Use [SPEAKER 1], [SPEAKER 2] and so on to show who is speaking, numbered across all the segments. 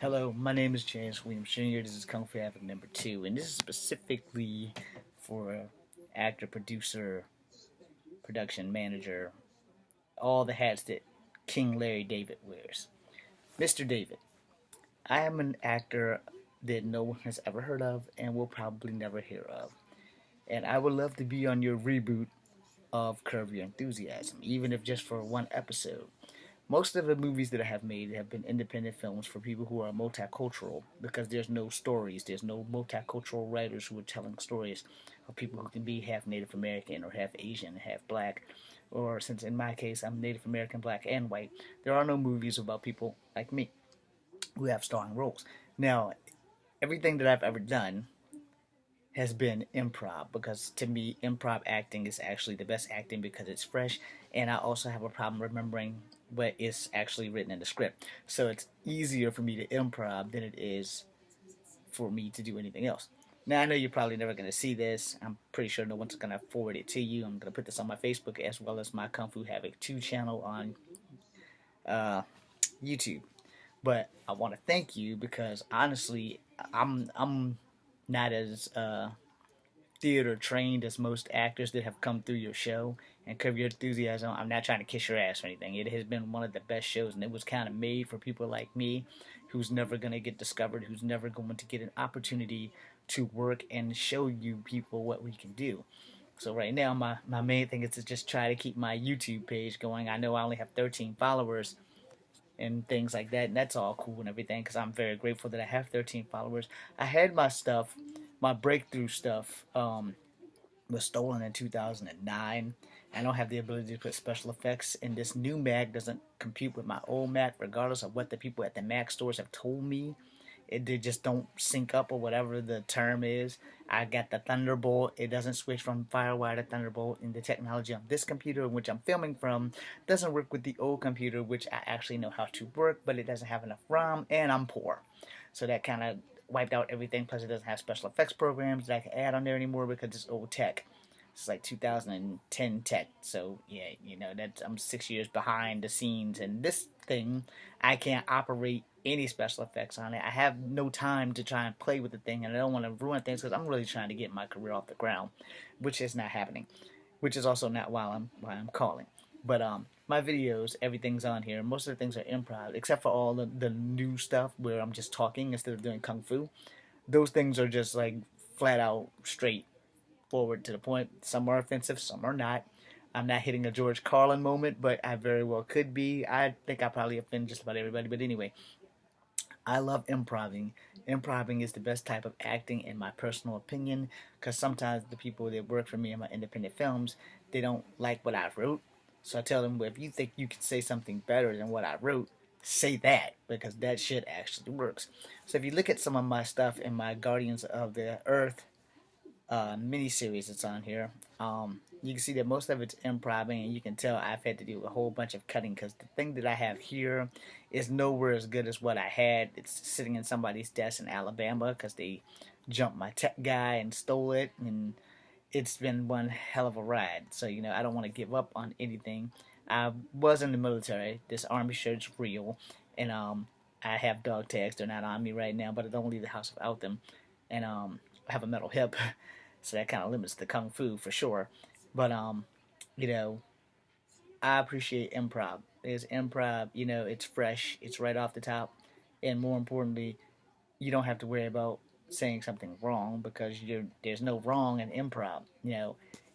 [SPEAKER 1] Hello, my name is James Williams Jr. This is Kung Fu Havoc number 2, and this is specifically for actor, producer, production manager, all the hats that King Larry David wears. Mr. David, I am an actor that no one has ever heard of and will probably never hear of. And I would love to be on your reboot of Curb Your Enthusiasm, even if just for one episode. Most of the movies that I have made have been independent films for people who are multicultural because there's no stories, there's no multicultural writers who are telling stories of people who can be half Native American or half Asian, half black, or since in my case I'm Native American, black, and white, there are no movies about people like me who have starring roles. Now, everything that I've ever done has been improv because to me improv acting is actually the best acting because it's fresh, and I also have a problem remembering what is actually written in the script, so it's easier for me to improv than it is for me to do anything else. Now I know you're probably never going to see this. I'm pretty sure no one's going to forward it to you. I'm going to put this on my Facebook as well as my Kung Fu Havoc 2 channel on uh, YouTube. But I want to thank you because honestly, I'm not as theater trained as most actors that have come through your show. And Curb Your Enthusiasm, I'm not trying to kiss your ass or anything. It has been one of the best shows, and it was kind of made for people like me who's never going to get discovered, who's never going to get an opportunity to work and show you people what we can do. So right now, my main thing is to just try to keep my YouTube page going. I know I only have 13 followers and things like that, and that's all cool and everything because I'm very grateful that I have 13 followers. I had my stuff, my breakthrough stuff, was stolen in 2009. I don't have the ability to put special effects, and this new Mac doesn't compute with my old Mac, regardless of what the people at the Mac stores have told me. They just don't sync up or whatever the term is. I got the Thunderbolt. It doesn't switch from FireWire to Thunderbolt, and the technology on this computer, which I'm filming from, doesn't work with the old computer, which I actually know how to work, but it doesn't have enough RAM, and I'm poor. So that kind of wiped out everything. Plus, it doesn't have special effects programs that I can add on there anymore because it's old tech. It's like 2010 tech, so yeah, that I'm 6 years behind the scenes. And this thing, I can't operate any special effects on it. I have no time to try and play with the thing, and I don't want to ruin things because I'm really trying to get my career off the ground, which is not happening. Which is also not why I'm calling. But my videos, everything's on here. Most of the things are improv, except for all the new stuff where I'm just talking instead of doing kung fu. Those things are just like flat out straight forward to the point. Some are offensive, some are not. I'm not hitting a George Carlin moment, but I very well could be. I think I probably offend just about everybody. But anyway, I love improving. Improving is the best type of acting, in my personal opinion, because sometimes the people that work for me in my independent films, they don't like what I wrote. So I tell them, well, if you think you can say something better than what I wrote, say that, because that shit actually works. So if you look at some of my stuff in my Guardians of the Earth miniseries that's on here, you can see that most of it's improv, and you can tell I've had to do a whole bunch of cutting because the thing that I have here is nowhere as good as what I had. It's sitting in somebody's desk in Alabama because they jumped my tech guy and stole it, and it's been one hell of a ride. So I don't want to give up on anything. I was in the military. This army shirt's real, and I have dog tags. They're not on me right now, but I don't leave the house without them, and I have a metal hip, so that kind of limits the kung fu for sure. But you know, I appreciate improv. It's improv. It's fresh. It's right off the top, and more importantly, you don't have to worry about saying something wrong because there's no wrong in improv.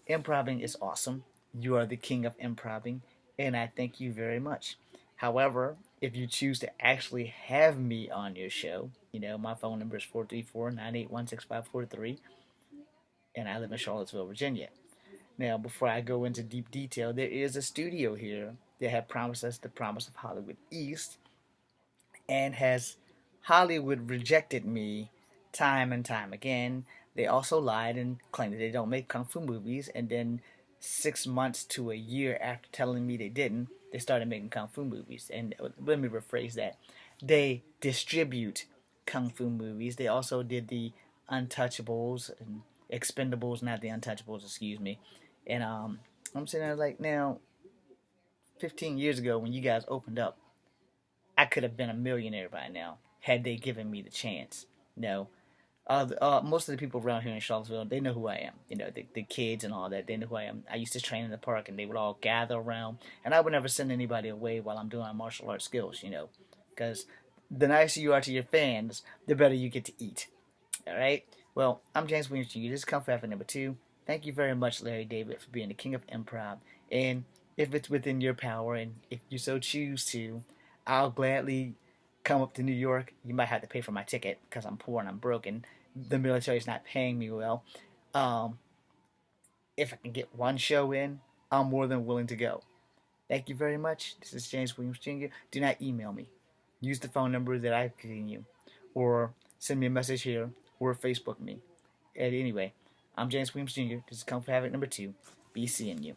[SPEAKER 1] Improving is awesome. You are the king of improving, and I thank you very much. However, if you choose to actually have me on your show, my phone number is 434-981-6543, and I live in Charlottesville, Virginia. Now, before I go into deep detail, there is a studio here that have promised us the promise of Hollywood East, and has Hollywood rejected me time and time again. They also lied and claimed that they don't make kung fu movies, and then 6 months to a year after telling me they didn't, they started making kung fu movies. And let me rephrase that: they distribute kung fu movies. They also did the Untouchables and Expendables, not the Untouchables, excuse me. And I'm sitting there like, now, 15 years ago when you guys opened up, I could have been a millionaire by now had they given me the chance. No, most of the people around here in Charlottesville, they know who I am. You know, the kids and all that, they know who I am. I used to train in the park, and they would all gather around, and I would never send anybody away while I'm doing my martial arts skills. You know, because the nicer you are to your fans, the better you get to eat. All right. Well, I'm James Williams Jr. This is Kung Fu Effort number 2. Thank you very much, Larry David, for being the king of improv. And if it's within your power, and if you so choose to, I'll gladly come up to New York. You might have to pay for my ticket because I'm poor and I'm broken. The military's not paying me well. Um, if I can get one show in, I'm more than willing to go. Thank you very much. This is James Williams Jr. Do not email me. Use the phone number that I've given you, or send me a message here, or Facebook me. And anyway, I'm James Williams Jr. This is Kung Fu Havoc number 2. Be seeing you.